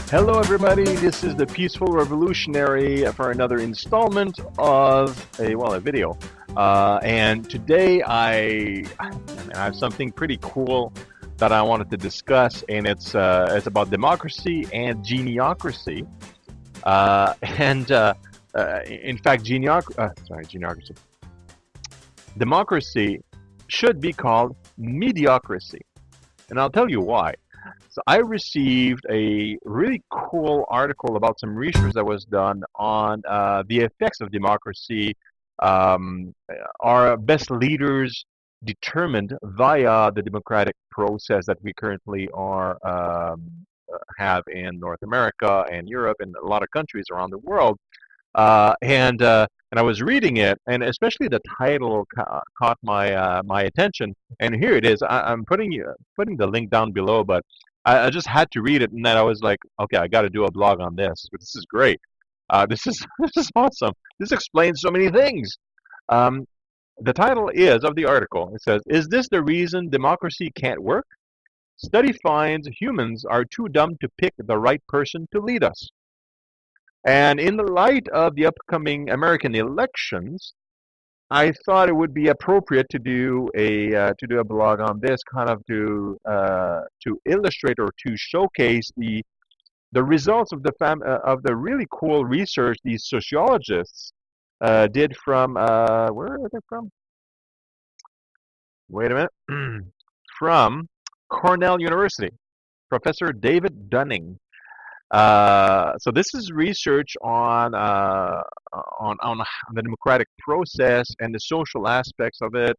Hello, everybody. This is the Peaceful Revolutionary for another installment of a video. And today I have something pretty cool that I wanted to discuss, and it's about democracy and geniocracy. In fact, geniocracy. Democracy should be called mediocracy, and I'll tell you why. So I received a really cool article about some research that was done on the effects of democracy. Um, are best leaders determined via the democratic process that we currently have in North America and Europe and a lot of countries around the world? And I was reading it, and especially the title caught my attention. And here it is. I'm putting the link down below, but I just had to read it, and then I was like, okay, I got to do a blog on this. But this is great. This is this is awesome. This explains so many things. Um, the title is of the article. It says, "Is this the reason democracy can't work? Study finds humans are too dumb to pick the right person to lead us." And in the light of the upcoming American elections, I thought it would be appropriate to do a blog on this, kind of to illustrate or to showcase the results of of the really cool research these sociologists did from where are they from? Wait a minute, from Cornell University. Professor David Dunning. So this is research on the democratic process and the social aspects of it,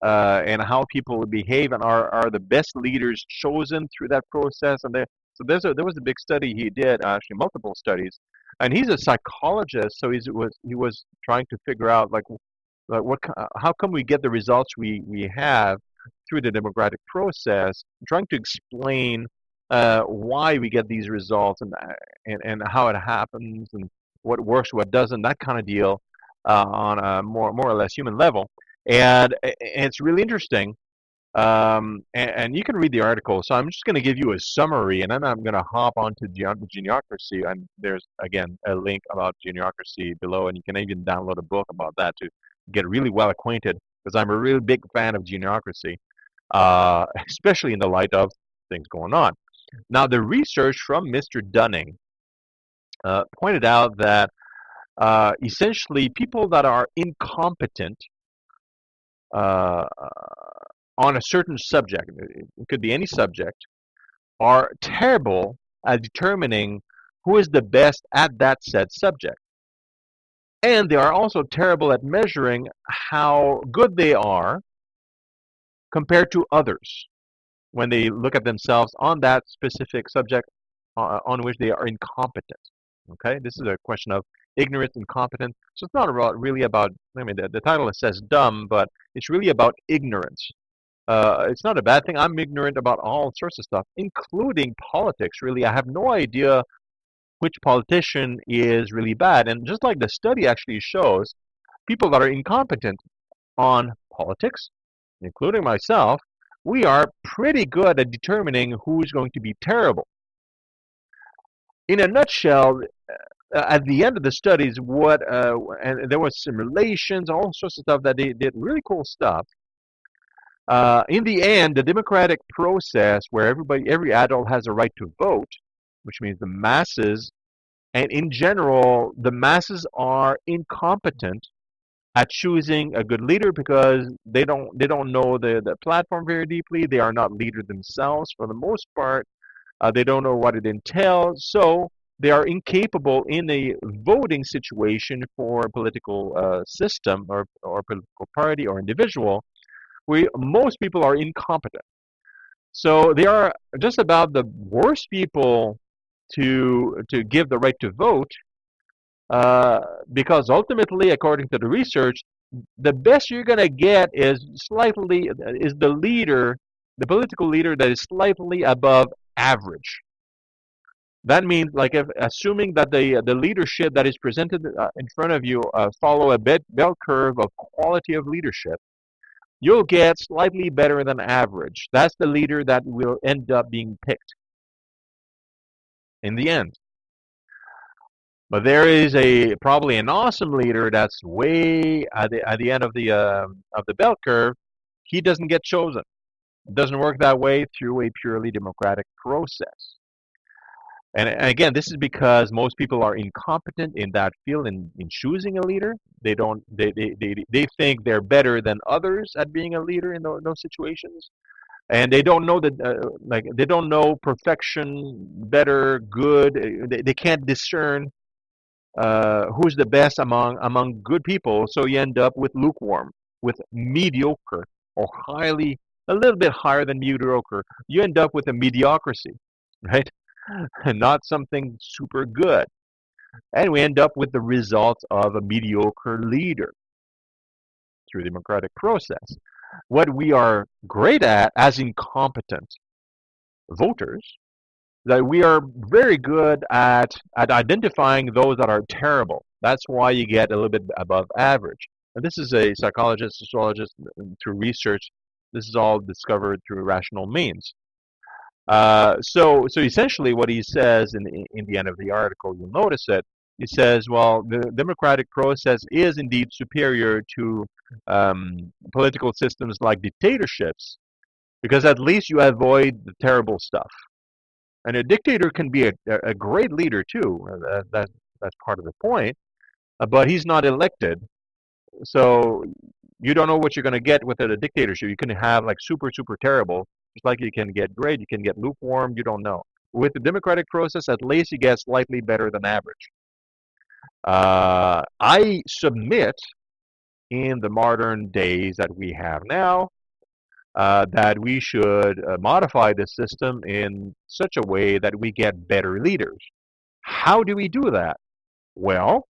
and how people behave and are the best leaders chosen through that process. So there was a big study he did, actually multiple studies, and he's a psychologist, so he was trying to figure out how come we get the results we have through the democratic process, trying to explain why we get these results and how it happens and what works, what doesn't, that kind of deal on a more or less human level. And it's really interesting. And you can read the article. So I'm just going to give you a summary, and then I'm going to hop onto Geniocracy. And there's, again, a link about Geniocracy below, and you can even download a book about that to get really well acquainted, because I'm a really big fan of Geniocracy, especially in the light of things going on. Now, the research from Mr. Dunning pointed out that essentially people that are incompetent uh, on a certain subject, it could be any subject, are terrible at determining who is the best at that said subject. And they are also terrible at measuring how good they are compared to others when they look at themselves on that specific subject on which they are incompetent. Okay, this is a question of ignorance and competence. So it's not really about. I mean, the title says dumb, but it's really about ignorance. It's not a bad thing. I'm ignorant about all sorts of stuff, including politics. Really, I have no idea which politician is really bad. And just like the study actually shows, people that are incompetent on politics, including myself, we are pretty good at determining who's going to be terrible. In a nutshell, at the end of the studies, and there was simulations, all sorts of stuff that they did, really cool stuff. In the end, the democratic process, where every adult has a right to vote, which means the masses, and in general, the masses are incompetent at choosing a good leader because they don't know the platform very deeply. They are not leaders themselves for the most part. They don't know what it entails, so they are incapable in a voting situation for a political system or political party or individual. Most people are incompetent. So they are just about the worst people to give the right to vote, because ultimately, according to the research, the best you're going to get is the political leader that is slightly above average. That means, like, assuming that the leadership that is presented in front of you follow a bell curve of quality of leadership, you'll get slightly better than average. That's the leader that will end up being picked. in the end. But there is a probably an awesome leader that's way at the end of the bell curve. He doesn't get chosen. It doesn't work that way through a purely democratic process. And again, this is because most people are incompetent in that field in choosing a leader. They don't they think they're better than others at being a leader in those situations, and they don't know that like they don't know perfection, better, good. They can't discern who's the best among good people. So you end up with lukewarm, with mediocre, or highly a little bit higher than mediocre. You end up with a mediocrity, right? And not something super good. And we end up with the result of a mediocre leader through the democratic process. What we are great at as incompetent voters, that we are very good at identifying those that are terrible. That's why you get a little bit above average. And this is a psychologist, sociologist, through research. This is all discovered through rational means. So essentially, what he says in the end of the article, you'll notice it. He says, well, the democratic process is indeed superior to political systems like dictatorships, because at least you avoid the terrible stuff. And a dictator can be a great leader too. That's part of the point. But he's not elected, so you don't know what you're going to get with a dictatorship. You can have like super terrible, just like you can get great. You can get lukewarm. You don't know. With the democratic process, at least you get slightly better than average. I submit in the modern days that we have now that we should modify the system in such a way that we get better leaders. How do we do that? Well,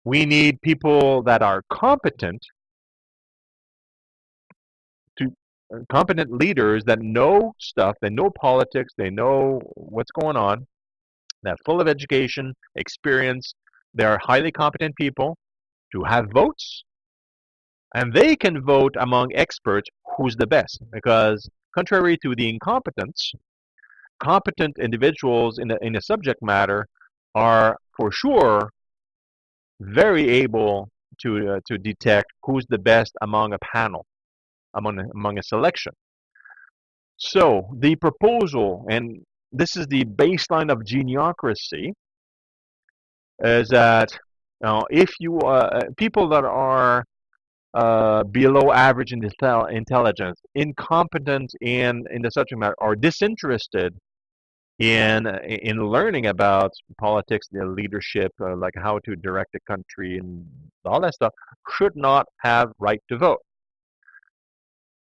we need people that are to competent leaders that know stuff, they know politics, they know what's going on, that full of education, experience, they are highly competent people to have votes, and they can vote among experts who's the best. Because contrary to the incompetence, competent individuals in the subject matter are for sure very able to detect who's the best among a panel, among a selection. So the proposal, and this is the baseline of geniocracy, is that if you people that are below average in intelligence, incompetent in the subject matter, or disinterested in learning about politics, the leadership, like how to direct a country and all that stuff, should not have right to vote.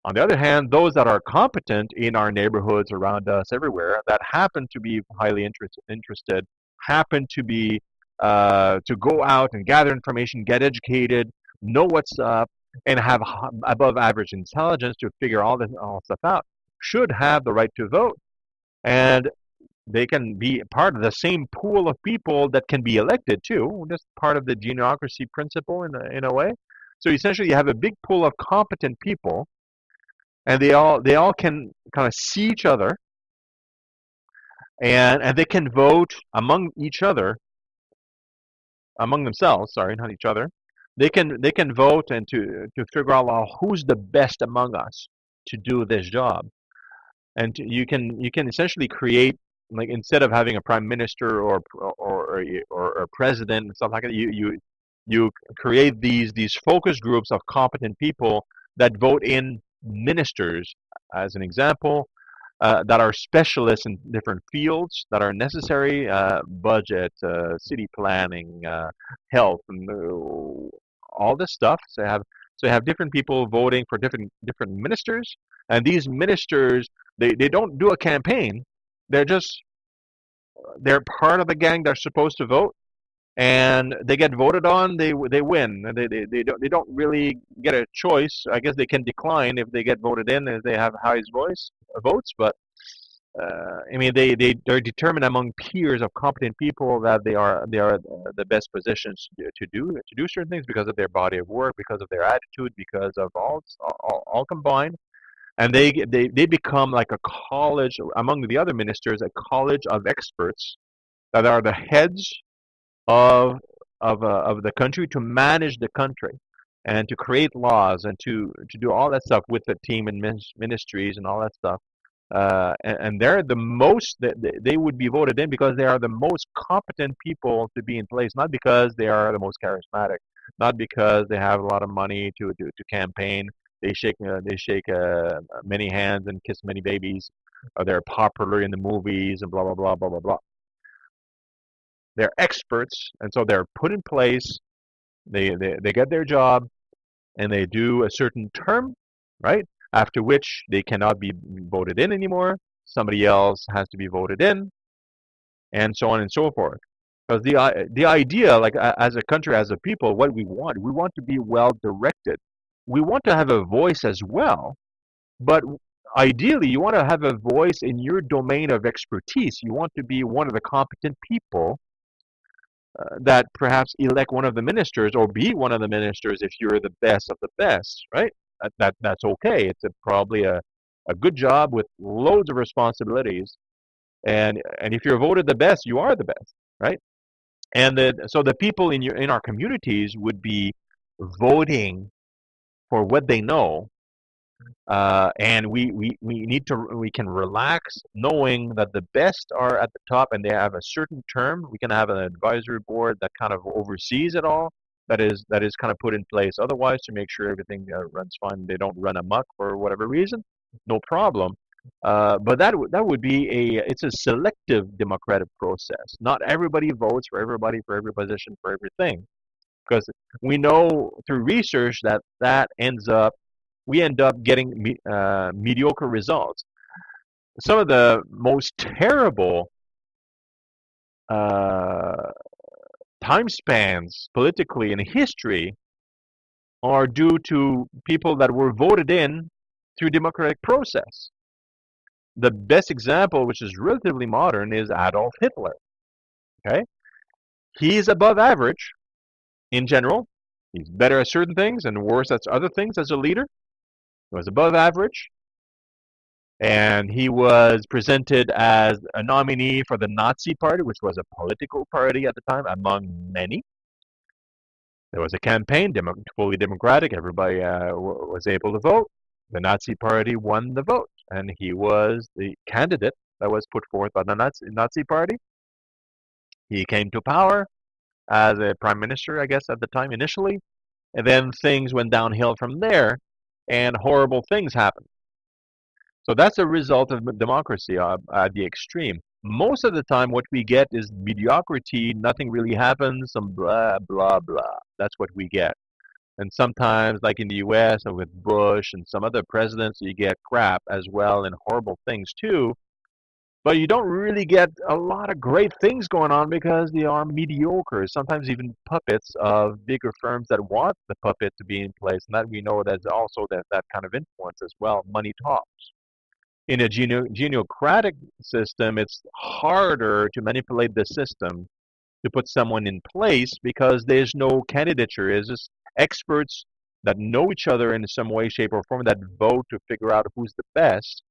On the other hand, those that are competent in our neighborhoods around us everywhere, that happen to be highly interested, happen to be to go out and gather information, get educated, know what's up, and have above average intelligence to figure all stuff out, should have the right to vote. And they can be part of the same pool of people that can be elected too. That's part of the geniocracy principle in a way. So essentially, you have a big pool of competent people, and they all can kind of see each other, and they can vote among each other, among themselves. Sorry, not each other. They can vote and to figure out, well, who's the best among us to do this job. And you can essentially create, like, instead of having a prime minister or a president and stuff like that, you create these focus groups of competent people that vote in ministers, as an example, that are specialists in different fields that are necessary, budget, city planning, health, and all this stuff. So you have different people voting for different ministers, and these ministers, they don't do a campaign. They're part of the gang that's supposed to vote, and they get voted on. They win. They don't really get a choice. I guess they can decline if they get voted in, if they have highest votes. But I mean, they're determined among peers of competent people that they are the best positions to do certain things because of their body of work, because of their attitude, because of all combined. and they become like a college among the other ministers, a college of experts that are the heads of of the country to manage the country and to create laws and to do all that stuff with the team and ministries and all that stuff. And they're the most they would be voted in because they are the most competent people to be in place, not because they are the most charismatic, not because they have a lot of money to campaign. They shake many hands and kiss many babies. They're popular in the movies and blah blah blah blah blah blah. They're experts, and so they're put in place. They get their job, and they do a certain term, right? After which they cannot be voted in anymore. Somebody else has to be voted in, and so on and so forth. Because the idea, like as a country, as a people, what we want to be well directed. We want to have a voice as well, but ideally, you want to have a voice in your domain of expertise. You want to be one of the competent people that perhaps elect one of the ministers or be one of the ministers if you're the best of the best, right? That's okay. It's probably a good job with loads of responsibilities, and if you're voted the best, you are the best, right? So the people in our communities would be voting for what they know, and we can relax knowing that the best are at the top and they have a certain term. We can have an advisory board that kind of oversees it all. That is kind of put in place. Otherwise, to make sure everything runs fine, they don't run amok for whatever reason, no problem. But that would be it's a selective democratic process. Not everybody votes for everybody for every position for everything, because we know through research that we end up getting mediocre results. Some of the most terrible uh, time spans politically in history are due to people that were voted in through democratic process. The best example, which is relatively modern, is Adolf Hitler. Okay, he's above average in general. He's better at certain things and worse at other things as a leader. He was above average, and he was presented as a nominee for the Nazi Party, which was a political party at the time, among many. There was a campaign, fully democratic. Everybody was able to vote. The Nazi Party won the vote, and he was the candidate that was put forth by the Nazi Party. He came to power as a prime minister, I guess, at the time initially, and then things went downhill from there, and horrible things happened. So that's a result of democracy at the extreme. Most of the time, what we get is mediocrity. Nothing really happens. Some blah blah blah. That's what we get. And sometimes, like in the U.S. and with Bush and some other presidents, you get crap as well and horrible things too. But you don't really get a lot of great things going on because they are mediocre. Sometimes even puppets of bigger firms that want the puppet to be in place. And that we know there's also that kind of influence as well. Money talks. In a geniocratic system, it's harder to manipulate the system to put someone in place because there's no candidature. It's just experts that know each other in some way, shape, or form that vote to figure out who's the best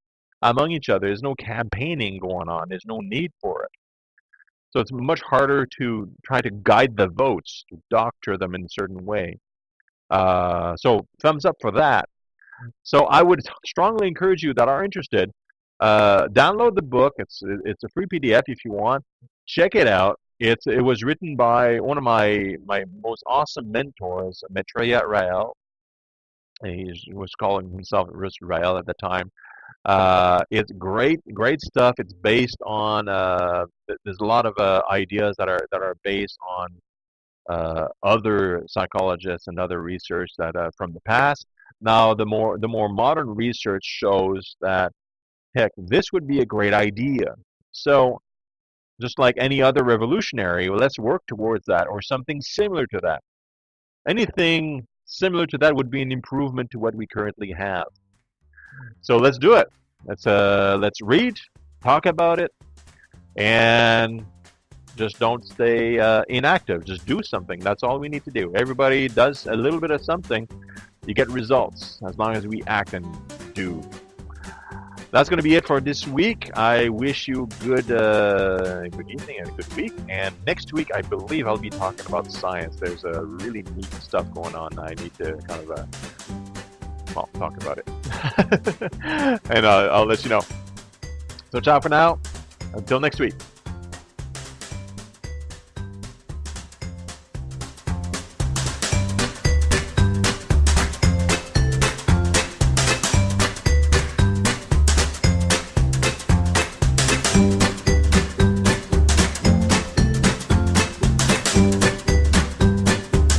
among each other. There's no campaigning going on. There's no need for it. So it's much harder to try to guide the votes, to doctor them in a certain way. So thumbs up for that. So I would strongly encourage you that are interested, download the book. It's a free PDF if you want. Check it out. It was written by one of my most awesome mentors, Maitreya Rael. He was calling himself Rael at the time. It's great stuff. It's based on there's a lot of ideas that are based on other psychologists and other research that from the past. Now, the more modern research shows that, heck, this would be a great idea. So, just like any other revolutionary, well, let's work towards that, or something similar to that. Anything similar to that would be an improvement to what we currently have. So let's do it. Let's read, talk about it, and just don't stay inactive. Just do something. That's all we need to do. Everybody does a little bit of something. You get results as long as we act and do. That's going to be it for this week. I wish you good evening and a good week. And next week, I believe I'll be talking about science. There's a really neat stuff going on. I need to kind of, talk about it. And I'll let you know. So ciao for now. Until next week.